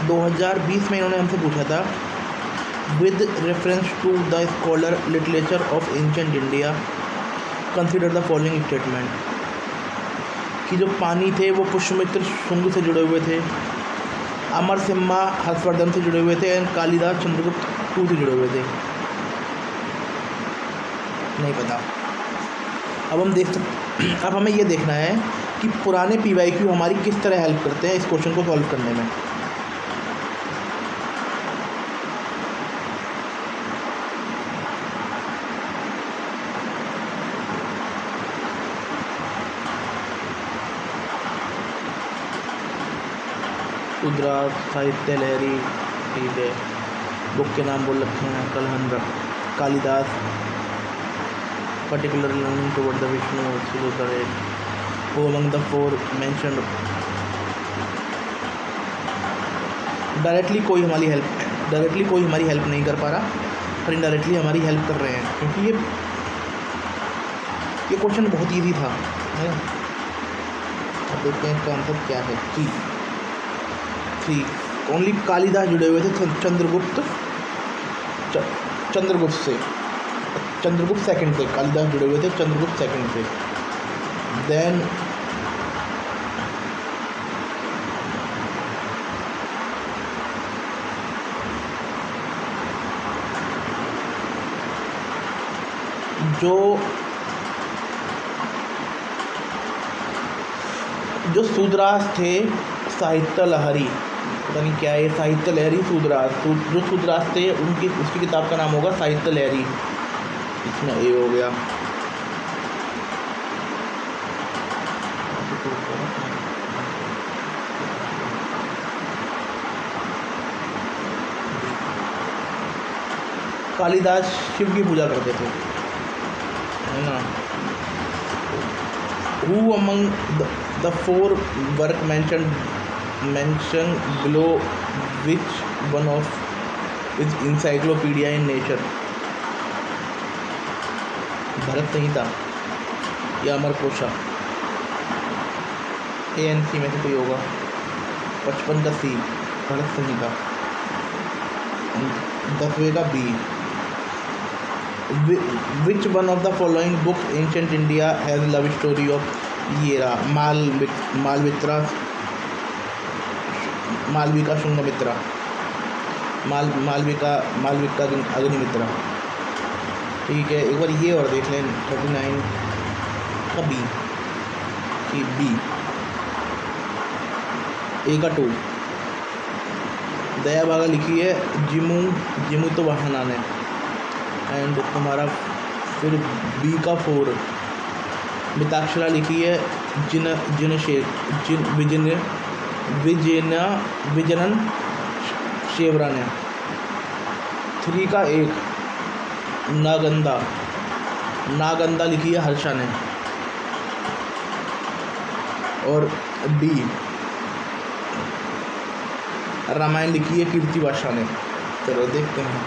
2020 में इन्होंने हमसे पूछा था, with reference to the scholar literature of ancient India consider the following statement, कि जो पानी थे वो पुष्यमित्र शुंग से जुड़े हुए थे, अमर सिम्हा हर्षवर्धन से जुड़े हुए थे, एंड कालिदास चंद्रगुप्त टू से जुड़े हुए थे। नहीं पता। अब हमें ये देखना है कि पुराने PYQ हमारी किस तरह हेल्प करते हैं इस क्वेश्चन को सॉल्व करने में। सुधराज, साहित्य लहरी, ठीक है, बुक के नाम बोल रखे हैं, कलहंद्र, Kalidasa, particular learning toward the Vishnu, who among the four mentioned. Directly कोई हमारी हेल्प नहीं कर पा रहा, पर इनडायरेक्टली हमारी हेल्प कर रहे हैं, क्योंकि ये क्वेश्चन बहुत ईजी था, है ना। अब देखते हैं इसका आंसर क्या है। थ्री ओनली कालिदास जुड़े हुए थे चंद्रगुप्त सेकंड से, कालिदास जुड़े हुए थे चंद्रगुप्त सेकंड से। देन जो सूदराज थे, साहित्य लहरी, पता नहीं क्या है, साहित्य लहरी सूदराज, जो सूदराज थे उसकी किताब का नाम होगा साहित्य लहरी। इसमें ए हो गया। कालिदास शिव की पूजा करते थे, है ना। Who among the four work mentioned below which one of is encyclopedia in nature? Bharat संहिता या अमर कोशा? ANC में से कोई होगा। 55 का C भरत संहिता, 10वें का B। Which one of the following books ancient India has love story of ये रहा मालविका शुंगमित्रा, मालविका अग्निमित्रा, ठीक है। एक बार ये और देख लें 39 का B, A का 2 दया भागा लिखी है जिमू तो वाहना ने, एंड तुम्हारा फिर B का 4 मिताक्षरा लिखी है विजनन शेवरा ने। 3 का 1 नागंदा लिखी है हर्षा ने, और D रामायण लिखी है कीर्ति भाषा ने। चलो देखते हैं।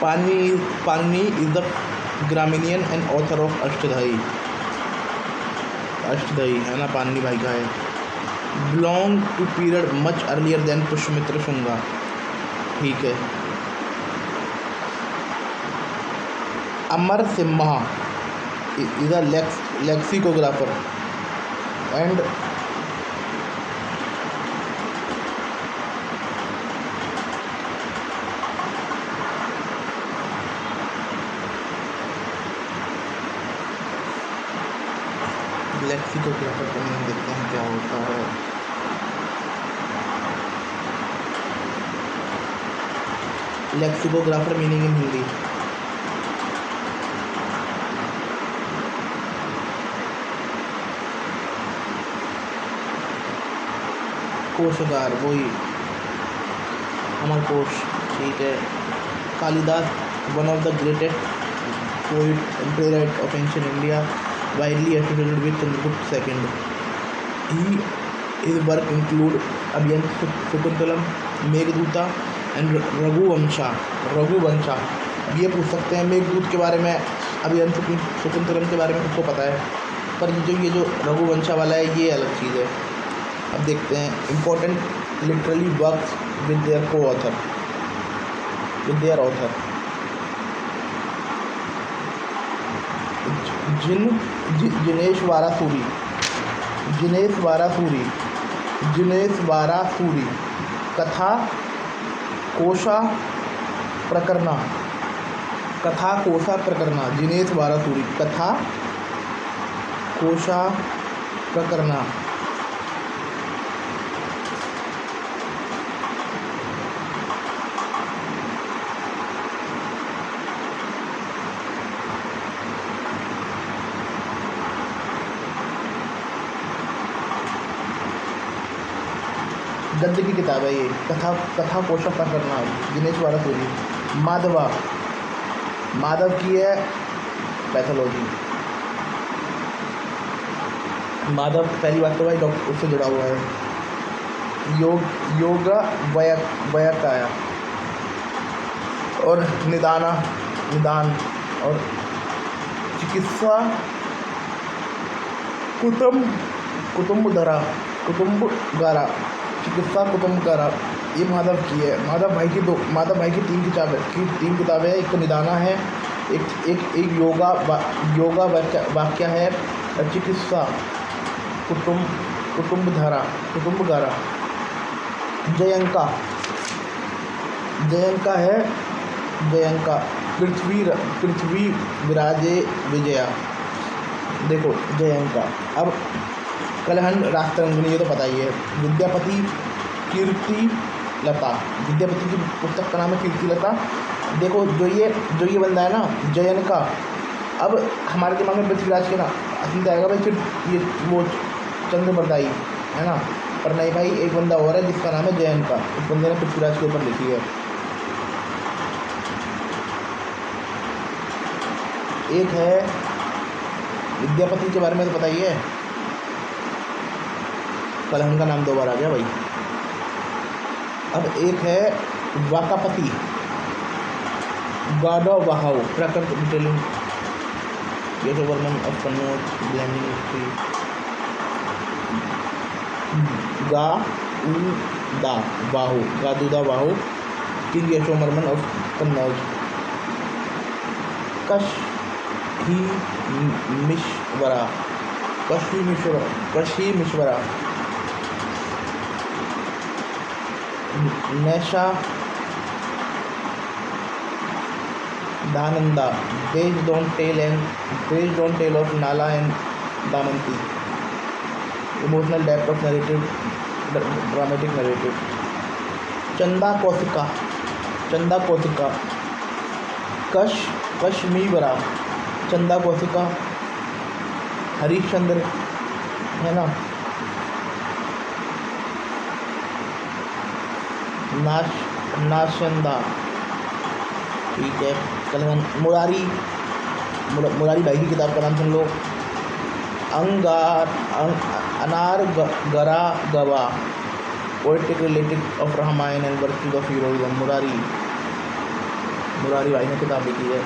Panini is the grammarian and author of Ashtadhyayi, है ना, पाणिनि भाई का है। Belong to period much earlier than Pushyamitra Shunga, ठीक है। Amarasimha is a lexicographer and lexicographer का मीनिंग देखते हैं क्या होता है। लेक्सिकोग्राफर मीनिंग इन हिंदी, कोशकार, वही अमरकोश, ठीक है। Kalidasa one of the greatest poet and playwright of ancient India, widely associated with Chandragupta II. His work include Abhyantu Shakuntalam, Meghaduta and Raghuvamsha. अब ये पूछ सकते हैं मेघदूत के बारे में, अभियंतु शकुंतलम के बारे में सबको पता है, पर ये जो रघुवंशा वाला है ये अलग चीज़ है। अब देखते हैं important literally works with their को author, with their author. Jineshwara Suri, Jineshwara Suri, Jineshwara Suri Katha Kosha प्रकरणा, कथा कोशा प्रकरणा, जिनेश वारासूरी कथा कोशा प्रकरणा। गद्य की किताब है ये, कथा कोशा प्रकरणा, दिनेश वारासूरी। माधवा, माधव की है पैथोलॉजी। माधव पहली बात तो भाई डॉक्टर उससे जुड़ा हुआ है। योगा वयकाया और निदान और चिकित्सा कुटुम्बगारा, चिकित्सा कुटुम्बगारा, ये माधव की है। माधव भाई की तीन किताबें हैं। एक तो निदाना है, एक योगा वाक्य है, और चिकित्सा कुटुम्बगारा। जयंका है, जयंका पृथ्वी विराजे विजया। देखो जयंका। अब कलहन राष्ट्ररंगिणी, ये तो पता ही है। विद्यापति कीर्ति लता, विद्यापति की पुस्तक का नाम है कीर्ति लता। देखो जो ये बंदा है ना जयन का, अब हमारे दिमाग में पृथ्वीराज के ना असली आएगा भाई, फिर ये वो चंद्रप्रदाई है ना, पर नहीं भाई, एक बंदा और है जिसका नाम है जयन का। उस बंदे ने पृथ्वीराज के ऊपर लिखी है। एक है विद्यापति के बारे में तो पता ही है, कलहन का नाम 2 बार आ गया भाई। अब एक है वाकापति, गॉड ऑफ वाहाउ, प्रकृति डिटेलिंग, वर्णन of Kannauj blending history. Gaudavaho, king Yashovarman of Kannauj. Kshemishvara, Naishadhananda, देश don't tell of Nala and Damayanti. Emotional depth of narrative, dramatic narrative. Chandakaushika, कश्मीवरा, चंदा कौशिका। हरिश्चंद्र है ना, नाशंदा, ठीक है। कलहन मुरारी भाई की किताब का नाम सुन लो। अनारगरा गवा, poetic relative of Ramayana and virtues of heroism. Murari भाई ने किताब लिखी है।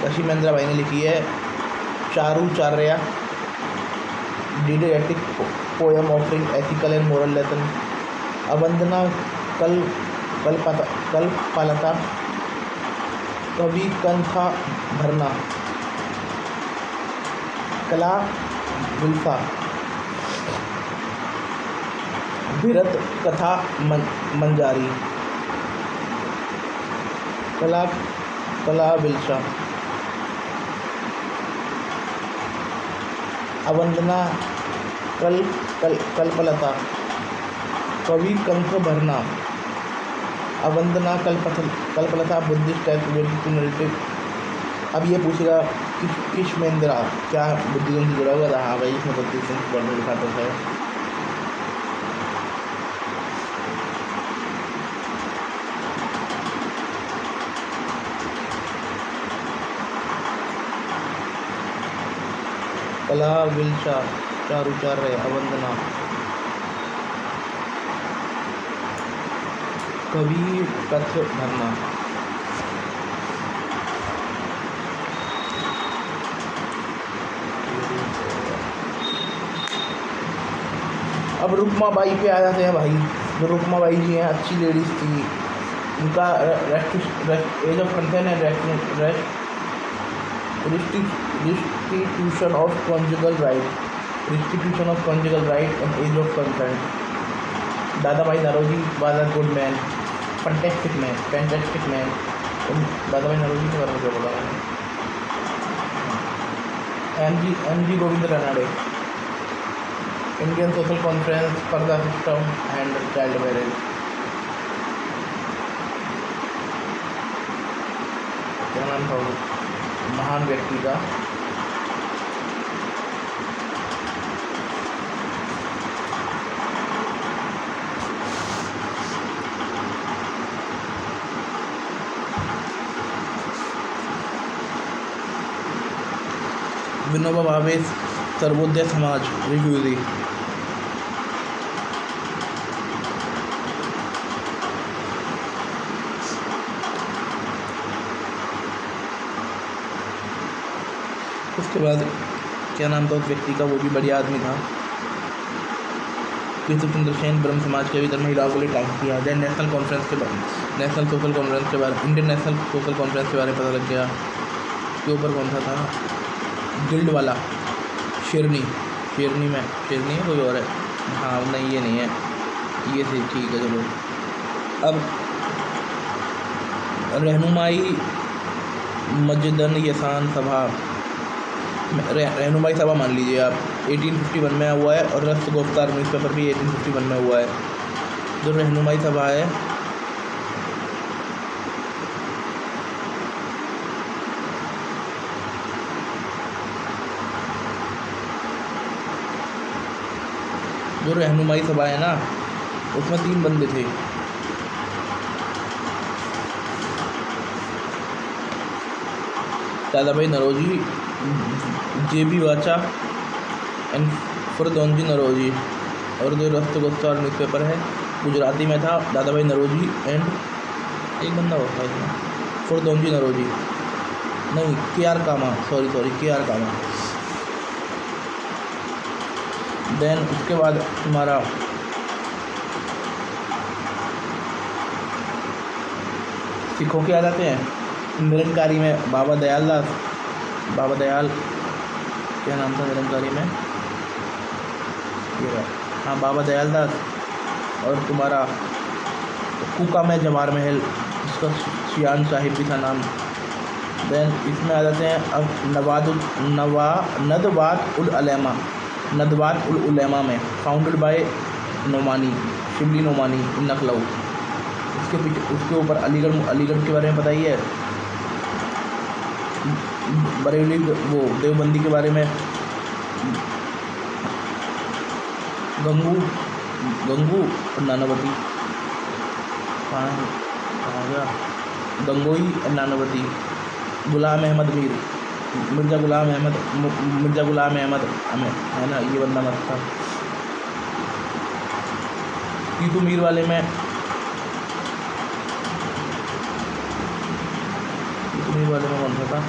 कशिमेंद्रा भाई ने लिखी है। Charucharya, didactic poem offering ethical and moral lesson. Avadana Kalpalata, कवि कंथा भरना। कला विल्सा, भीरत कथा मंजारी। कला विल्सा। अवंदना कल्पलता, कवि कंठ भरना। अवंदना कल्पलता, बुद्धिस्ट नरेटिव। अब ये पूछेगा किशमेंद्रा क्या बुद्धिज्म से जुड़ा हुआ था? हाँ भाई, इसमें बुद्धिज्म के बारे में लिखा तो है। कला विल्सा, चारुचार्य, अवंदना। कभी तथ्य धरना। अब रुक्मा बाई पे आ जाते हैं भाई। जो रुक्मा बाई जी हैं, अच्छी लेडीज़ थी। उनका age of consent and restitution of conjugal right and age of consent. Dadabhai Naoroji was a good man, fantastic man. Dadabhai Naoroji के बारे में क्या बोला मैंने? M G Govind Ranade, Indian social conference for the system and child marriage. क्या नाम था वो महान व्यक्ति का? विनोबा भावे, सर्वोदय समाज, रिफ्यूजी। उसके बाद क्या नाम था उस व्यक्ति का? वो भी बढ़िया आदमी था। केशव चंद्र सेन, ब्रह्म समाज के भीतर महिलाओं के लिए काम किया। देन नेशनल सोशल कॉन्फ्रेंस के बारे, इंडियन नेशनल सोशल कॉन्फ्रेंस के बारे में पता लग गया। उसके ऊपर कौन सा था? गिल्ड वाला, शेरनी है कोई और है? हाँ नहीं, ये नहीं है, ये थी, ठीक है चलो। अब रहनुमाई मजदन यसान सभा, रहनुमाई सभा मान लीजिए आप, 1851 में हुआ है। और रक्त गुफ्तार न्यूज़पेपर भी 1851 में हुआ है। जो रहनुमाई सभा है, ना, उसमें 3 बंदे थे। दादा भाई नौरोजी, JB वाचा एंड फरदौनजी नौरोजी। और जो रक्त गुफ्तार न्यूज़पेपर है, गुजराती में था। दादा भाई नौरोजी एंड एक बंदा होता है फरदौनजी नौरोजी, नहीं KR कामा, सॉरी KR कामा। देन उसके बाद तुम्हारा सिखों के आ जाते हैं। निरंकारी में बाबा दयाल, क्या नाम था निरंकारी में? हाँ, बाबा दयाल दास। और तुम्हारा कूका में जवाहर महल, जिसका सियान साहिब भी था नाम। देन इसमें आ जाते हैं अब नदवात उल उलेमा में, फाउंडेड बाय शिबली नोमानी इन लखनऊ। उसके ऊपर अलीगढ़ के बारे में बताइए। बरेली वो देवबंदी के बारे में, गंगू और नानावती, कहाँ गया? गंगोई और नानावती। गुलाम अहमद मीर, मिर्ज़ा गुलाम अहमद है ना, ये बंदा मत था। टीटू मीर वाले में कौन सा था?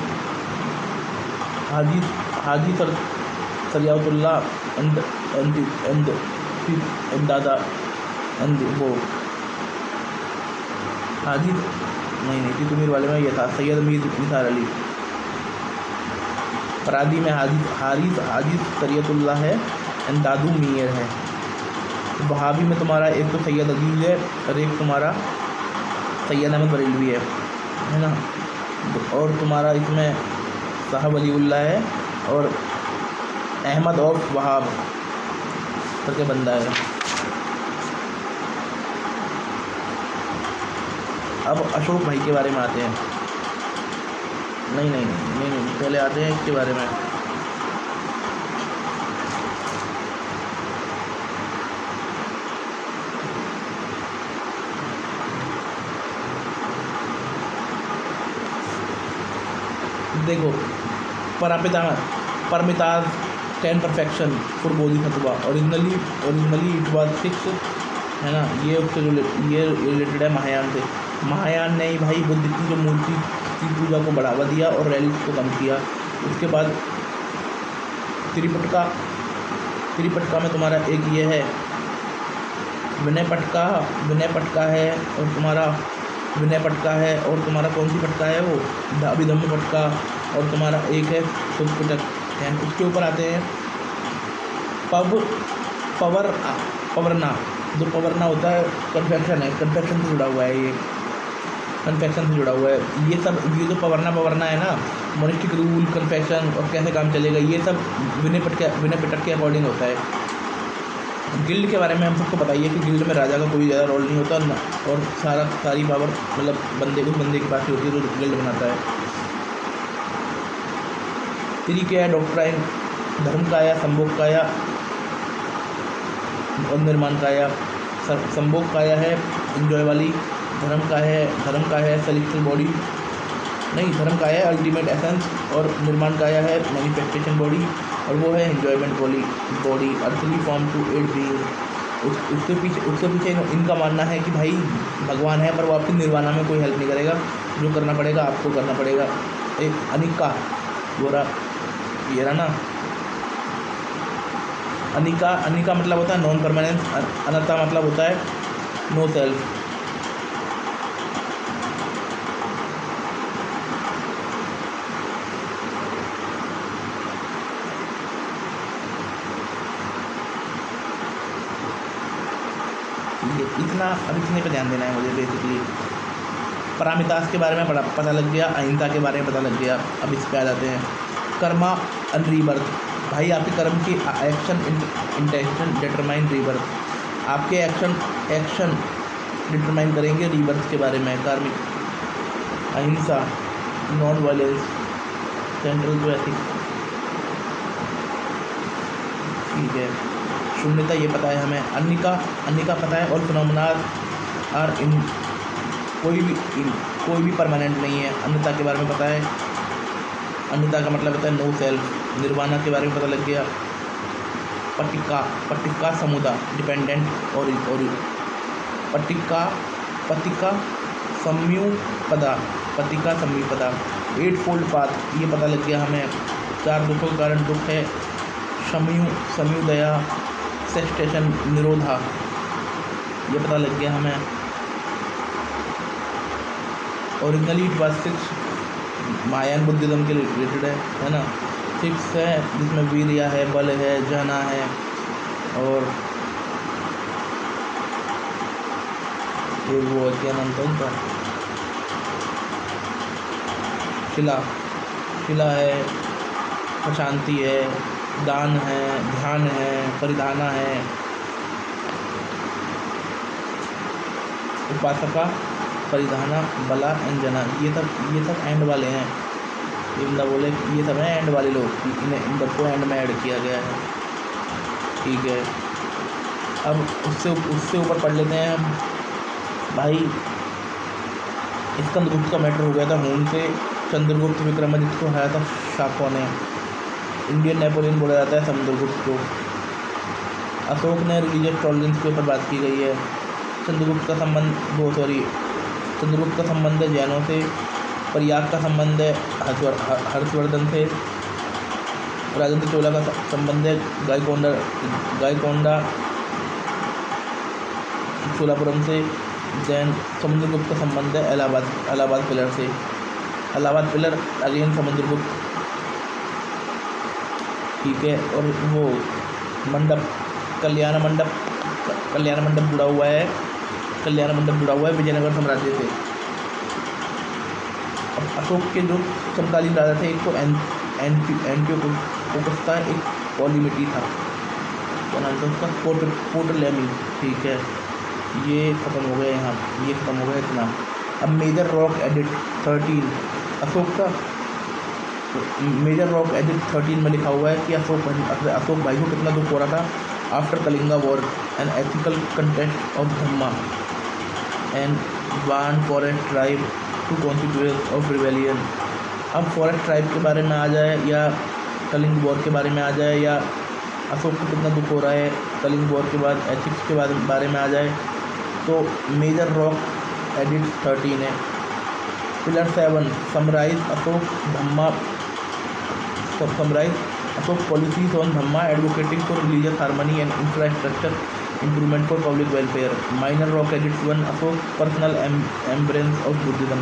हाजी सरियाउतुल्ला एंड दादा एंड वो हाजी, नहीं टीटू मीर वाले में ये था सैयद मीर निसार अली। फरादी में हाजी सरियतुल्लाह है एंड दादू मीर है। वहाबी में तुम्हारा एक तो सैयद अजीज़ है और एक तुम्हारा सैयद अहमद बरेलवी है ना। और तुम्हारा इसमें साहब अलीउल्लाह है और अहमद ऑफ वहाब करके बंदा है। अब अशोक भाई के बारे में आते हैं। नहीं, पहले आते हैं इसके बारे में। देखो, परमिताज 10 perfection for bodhisattva, originally it was 6 है ना। ये उससे ये रिलेटेड है महायान से। महायान ने ही भाई बुद्ध की जो मूर्ति की पूजा को बढ़ावा दिया और रैलीज को कम किया। उसके बाद त्रिपिटका, त्रिपिटका में तुम्हारा एक ये है विनय पटका, विनय पटका है और तुम्हारा विनय पटका है, और तुम्हारा कौन सी पटका है वो अभिधम्म पटका, और तुम्हारा एक है सुखपिटक है। उसके ऊपर आते हैं पवरना। जो पवरना होता है कन्फेक्शन है, कन्फेक्शन से जुड़ा हुआ है, ये कन्फेक्शन से जुड़ा हुआ है। ये सब ये जो पवरना है ना, मोनिस्टिक रूल, कन्फेक्शन और कैसे काम चलेगा, ये सब विनय पिटक के अकॉर्डिंग होता है। गिल्ड के बारे में हम सबको बताइए कि गिल्ड में राजा का कोई ज़्यादा रोल नहीं होता और सारी पावर मतलब उस बंदे के पास ही होती है जो गिल्ड बनाता है। क्या है डॉक्ट्राइन, धर्म काया, संभोग काया और निर्माण काया। संभोग काया है इंजॉय वाली, धर्म का है सेलेक्टिव बॉडी, नहीं धर्म काया है अल्टीमेट एसेंस, और निर्माण काया है मैनिफेस्टेशन बॉडी, और वो है enjoyment body earthly form to aid being. उसके पीछे इनका मानना है कि भाई भगवान है पर वो आपकी निर्वाणा में कोई हेल्प नहीं करेगा, जो करना पड़ेगा आपको करना पड़ेगा। एक अनिका गोरा ये रहा ना, अनिका मतलब होता है नॉन परमानेंस, अनता मतलब होता है नो सेल्फ। इतना अब इतने पे ध्यान देना है मुझे बेसिकली। परामितास के बारे में पता लग गया, अहिंसा के बारे में पता लग गया। अब इस पे आ जाते हैं कर्मा एंड रीबर्थ। भाई आपके कर्म की एक्शन इंटेंशन डिटरमाइन रीबर्थ। आपके एक्शन डिटरमाइन करेंगे रीबर्थ के बारे में। Karmic ahimsa, non violence, central to ethics, ठीक है। शून्यता ये पता है हमें। अन्निका पता है। और फिनोमेना आर इन कोई भी परमानेंट नहीं है। अन्यता के बारे में पता है। अन्यता का मतलब होता है नो सेल्फ। निर्वाणा के बारे में पता लग गया। पट्टिका समुदा डिपेंडेंट और पट्टिका सम्युपदा एट फोल्ड पाथ ये पता लग गया हमें। 4 दुखों के कारण दुख है सम्युदया सेक्सटेशन निरोधा ये पता लग गया हमें। Originally it was 6 Mahayana Buddhism के रिलेटेड है ना। 6 है जिसमें वीर्या है, बल है, जहना है और वो क्या नाम था उनका, शिला है, प्रशांति है, दान है, ध्यान है, परिधाना है, उपासका, परिधाना, बला एंड जना ये सब एंड वाले हैं। ये बंदा बोले ये सब हैं एंड वाले लोग, इन सबको एंड में ऐड किया गया है, ठीक है। अब उससे ऊपर पढ़ लेते हैं हम भाई। स्कंदगुप्त का मैटर हो गया था हून से। चंद्रगुप्त विक्रमादित्य को हराया था शाकों ने। इंडियन नेपोलियन बोला जाता है समुद्रगुप्त को। अशोक ने रिलीजियस टॉलरेंस के ऊपर बात की गई है। चंद्रगुप्त का संबंध है जैनों से। प्रयाग का संबंध है हर्षवर्धन से। राजेंद्र चोला का संबंध है गायकोंडा चोलापुरम से। जैन समुद्रगुप्त का संबंध है इलाहाबाद पिलर से। इलाहाबाद पिलर अगेन समुद्रगुप्त, ठीक है। और वो मंडप कल्याण मंडप जुड़ा हुआ है विजयनगर साम्राज्य से। अब अशोक के जो समकालीन राजा थे, एक तो एंटियोकस था, एक पॉलीमिटी था, क्या नाम था उसका, पोटलेमी, ठीक है। ये ख़त्म हो गया यहाँ, ये ख़त्म हो गया इतना। अब मेजर रॉक एडिट 13 अशोक का मेजर रॉक एडिट 13 में लिखा हुआ है कि अशोक भाई को कितना दुख हो रहा था after Kalinga war an ethical contest of dhamma and वान forest tribe to constituent of rebellion. अब फॉरेस्ट ट्राइब के बारे में आ जाए या कलिंग वॉर के बारे में आ जाए या अशोक को कितना दुख हो रहा है कलिंग वॉर के बाद एथिक्स के बारे में आ जाए तो मेजर रॉक एडिक्ट 13 है। Pillar 7 summarise Ashoka dhamma policies on dhamma advocating for religious harmony and infrastructure improvement for public welfare. Minor rock edict 1 Ashoka personal embrace of Buddhism.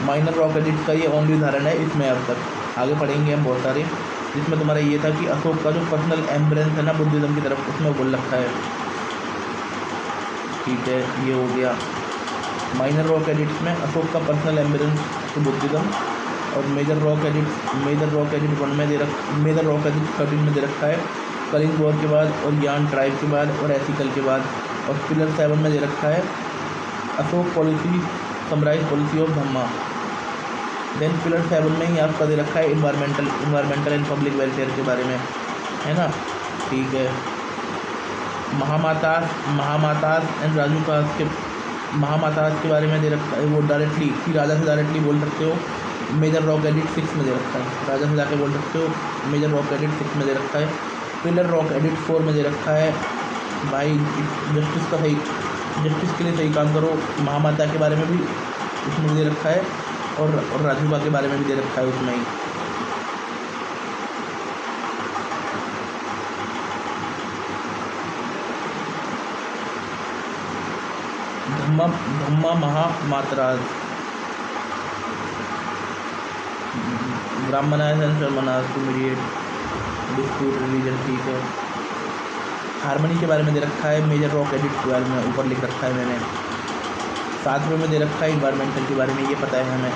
Minor rock edict का ये ओनली उदाहरण है, इसमें अब तक आगे पढ़ेंगे हम बहुत सारे, जिसमें तुम्हारा ये था कि अशोक का जो पर्सनल एम्ब्रेंस है ना बुद्धिज्म की तरफ, उसमें बोल रखा है। ठीक है, ये हो गया माइनर रॉक एडिक्ट में अशोक का पर्सनल एम्ब्रेंस टू बुद्धिज्म। और मेजर रॉक एडिक्ट 1 में मेजर रॉक एडिक्ट 13 में दे रखा है कलिंग वॉर के बाद और यान ट्राइब के बाद और एथिकल के बाद। और पिलर 7 में दे रखा है Ashoka policy summarise policy of dhamma. Then pillar 7 में ही आपका दे रखा है इन्वायरमेंटल एंड पब्लिक वेलफेयर के बारे में, है ना। ठीक है, महामातास एंड राजू कास के महामातास के बारे में दे रखा है, वो डायरेक्टली कि राजा से डायरेक्टली बोल सकते हो। मेजर रॉक एडिक्ट 6 में दे रखा है, राजा से जाके बोल सकते हो। मेजर रॉक एडिक्ट 6 में दे रखा है। पिलर रॉक एडिक्ट 4 में दे रखा है भाई जस्टिस के लिए सही काम करो। महामाता के बारे में भी उसमें दे रखा है और राजूबा के बारे में भी दे रखा है उसमें ही। Dhamma Mahamatras Brahmanas and Shramanas to mediate dispute religion. ठीक है, हार्मनी के बारे में दे रखा है मेजर रॉक एडिक्ट 12 में, ऊपर लिख रखा है मैंने। 7वें में दे रखा है इन्वायरमेंटल के बारे में, ये पता है हमें।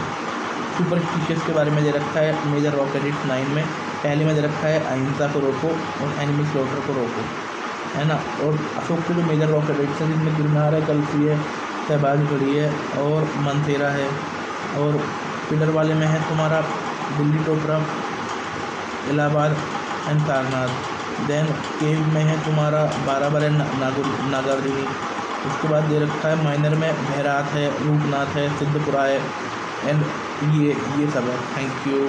सुपरस्टिशियस के बारे में दे रखा है मेजर रॉक एडिक्ट 9 में। पहले में दे रखा है अहिंसा को रोको और एनिमी स्लॉटर को रोको, है ना। और अशोक के जो मेजर रॉक एडिक्ट है जिसमें गिरनार है, कल्सी है, शहबाज घड़ी है और मनसेरा है। और पिलर वाले में है तुम्हारा दिल्ली टोपरा, इलाहाबाद एंड सारनाथ। देन केव में है तुम्हारा बाराबर एंड नागार्जुनी। उसके बाद दे रखा है माइनर में भैरात है, रूपनाथ है, सिद्धपुरा है एंड ये सब है। Thank you.